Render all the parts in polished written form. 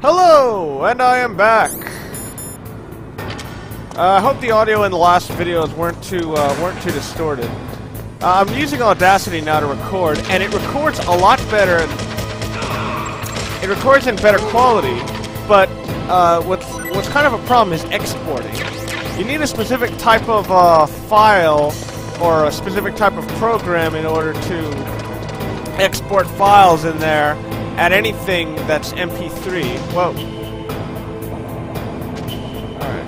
Hello, and I am back. I hope the audio in the last videos weren't too distorted. I'm using Audacity now to record, and it records a lot better. It records in better quality, but what's kind of a problem is exporting. You need a specific type of file or a specific type of program in order to export files in there at anything that's MP3. Whoa. Alright.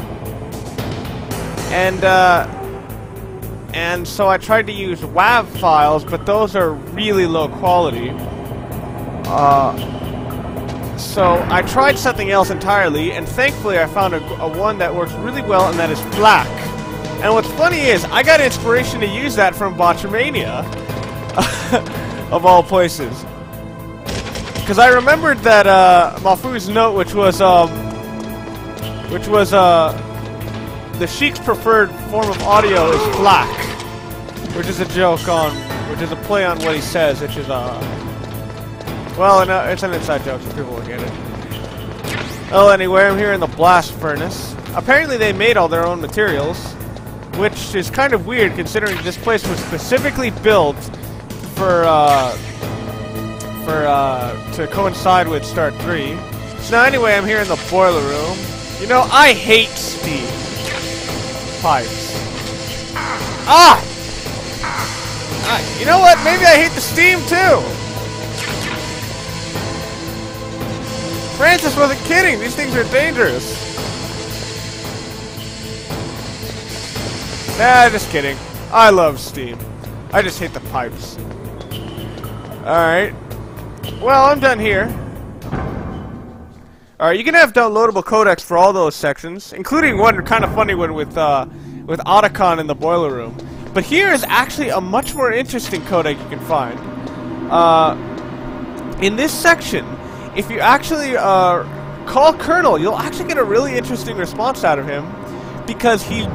And so I tried to use WAV files, but those are really low quality. So I tried something else entirely, and thankfully I found a one that works really well, and that is FLAC. And what's funny is, I got inspiration to use that from Botchamania, of all places. Because I remembered that Mafu's note, which was the Sheik's preferred form of audio is FLAC, which is a joke on, which is a play on what he says, which is well, it's an inside joke, so people will get it. Well, anyway, I'm here in the blast furnace. Apparently they made all their own materials, which is kind of weird considering this place was specifically built to coincide with Start 3. So now anyway, I'm here in the boiler room. You know, I hate steam pipes. You know what? Maybe I hate the steam too. Francis wasn't kidding. These things are dangerous. Nah, just kidding. I love steam. I just hate the pipes. Alright. Well, I'm done here. Alright, you can have downloadable codecs for all those sections, including one kind of funny one with Otacon in the boiler room. But here is actually a much more interesting codec you can find. In this section, if you actually call Colonel, you'll actually get a really interesting response out of him, because he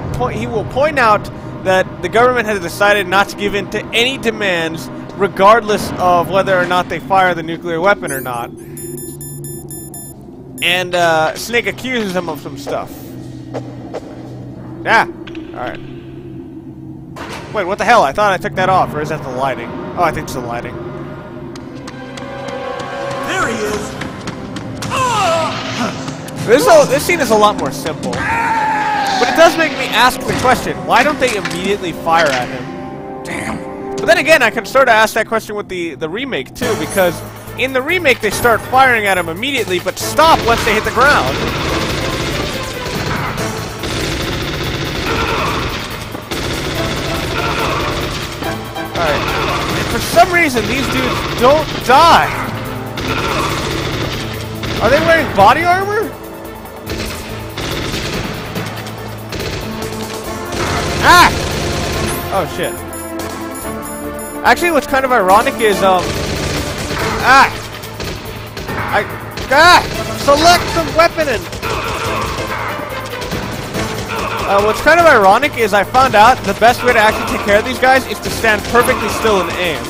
will point out that the government has decided not to give in to any demands, regardless of whether or not they fire the nuclear weapon or not. And Snake accuses him of some stuff. Yeah. Alright. Wait, what the hell? I thought I took that off, or is that the lighting? Oh, I think it's the lighting. There he is! This scene is a lot more simple. But it does make me ask the question, why don't they immediately fire at him? Damn. But then again, I can sort of ask that question with the remake too, because in the remake they start firing at him immediately, but stop once they hit the ground. Alright. And for some reason, these dudes don't die. Are they wearing body armor? Ah! Oh shit. Actually, what's kind of ironic is, select the weapon and... what's kind of ironic is I found out the best way to actually take care of these guys is to stand perfectly still and aim.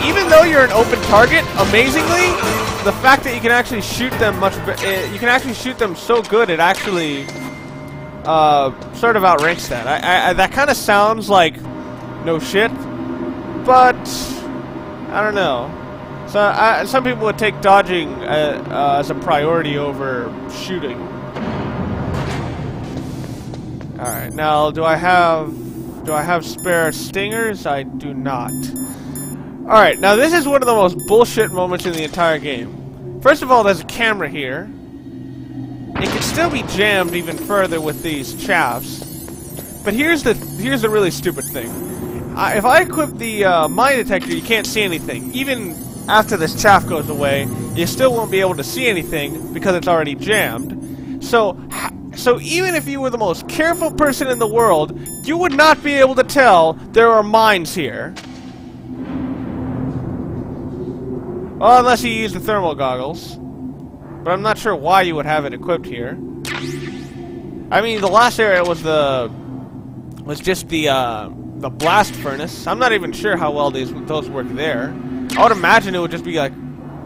Even though you're an open target, amazingly, the fact that you can actually shoot them you can actually shoot them so good, it actually sort of outranks that. That kind of sounds like no shit, but I don't know. So some people would take dodging as a priority over shooting. All right, now do I have spare stingers? I do not. All right, now this is one of the most bullshit moments in the entire game. First of all, there's a camera here. It can still be jammed even further with these chaffs. But here's the really stupid thing. If I equip the mine detector, you can't see anything. Even after this chaff goes away, you still won't be able to see anything because it's already jammed. So even if you were the most careful person in the world, you would not be able to tell there are mines here. Well, unless you use the thermal goggles. But I'm not sure why you would have it equipped here. I mean, the last area was just the blast furnace. I'm not even sure how well those work there. I would imagine it would just be like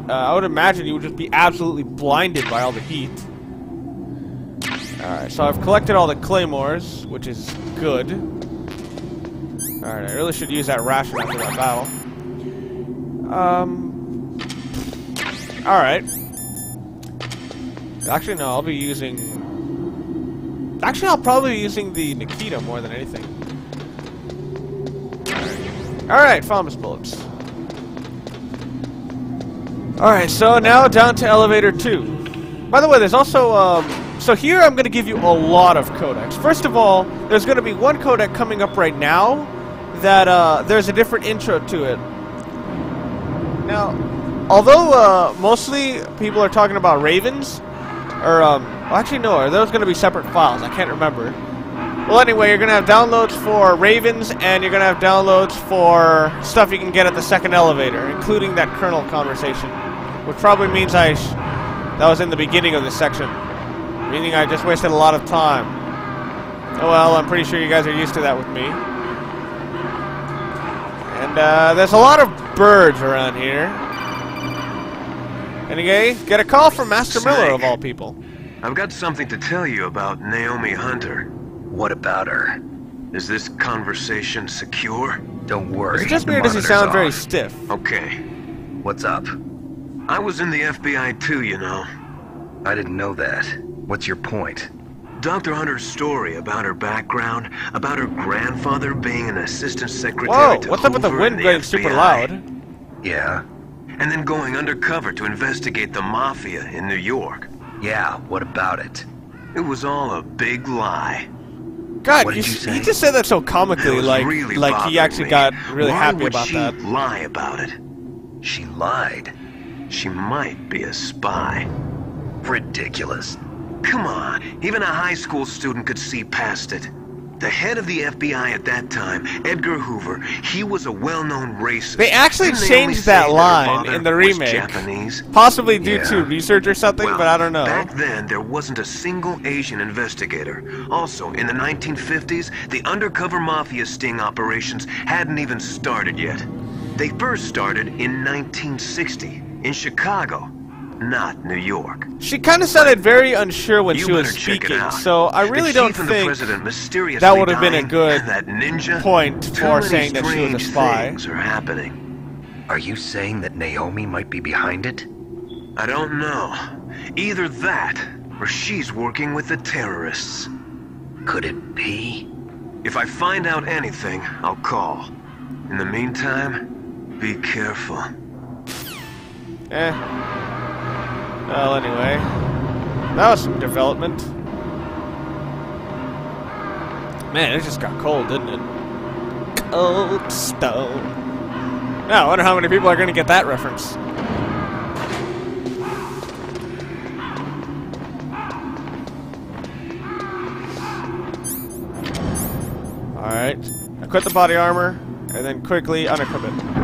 I would imagine you would just be absolutely blinded by all the heat. Alright, so I've collected all the claymores, which is good. Alright, I really should use that ration after that battle. Alright. Actually, no, I'll be using... Actually, I'll probably be using the Nikita more than anything. Alright, Fomus bullets. Alright, so now down to elevator 2. By the way, there's also, so here I'm going to give you a lot of codecs. First of all, there's going to be one codec coming up right now that, there's a different intro to it. Now, although, mostly people are talking about Ravens, or, well, actually no, are those going to be separate files? I can't remember. Well, anyway, you're going to have downloads for Ravens, and you're going to have downloads for stuff you can get at the second elevator, including that kernel conversation, which probably means that was in the beginning of this section, meaning I just wasted a lot of time. Oh well, I'm pretty sure you guys are used to that with me. And there's a lot of birds around here. Anyway, get a call from Master Miller of all people. I've got something to tell you about Naomi Hunter. What about her? Is this conversation secure? Don't worry. Is it just me or does he sound very stiff? Okay. What's up? I was in the FBI too, you know. I didn't know that. What's your point? Dr. Hunter's story about her background, about her grandfather being an assistant secretary Whoa, to what's up with the Hoover wind and the getting FBI, super loud? Yeah? and then going undercover to investigate the Mafia in New York. Yeah, what about it? It was all a big lie. God, What did you say? he just said that so comically, That was like, really like he bothering actually me. got really Why happy would about she that. lie about it? She lied. She might be a spy. Ridiculous. Come on, even a high school student could see past it. The head of the FBI at that time, Edgar Hoover, he was a well-known racist. They actually Didn't they changed only that say their line father in the was remake. Japanese? Possibly due Yeah. to research or something, Well, but I don't know. back then, there wasn't a single Asian investigator. Also, in the 1950s, the undercover mafia sting operations hadn't even started yet. They first started in 1960, in Chicago, not New York. She kind of sounded very unsure when You she was better check it speaking, out. so I really The don't chief and the think president mysteriously that would have been a dying, good and that ninja, point too for many saying that she was a strange spy. things are happening. Are you saying that Naomi might be behind it? I don't know. Either that, or she's working with the terrorists. Could it be? If I find out anything, I'll call. In the meantime, be careful. Well, anyway. That was some development. Man, it just got cold, didn't it? Cold stone. Now, I wonder how many people are going to get that reference. Alright. Equip the body armor, and then quickly unequip it.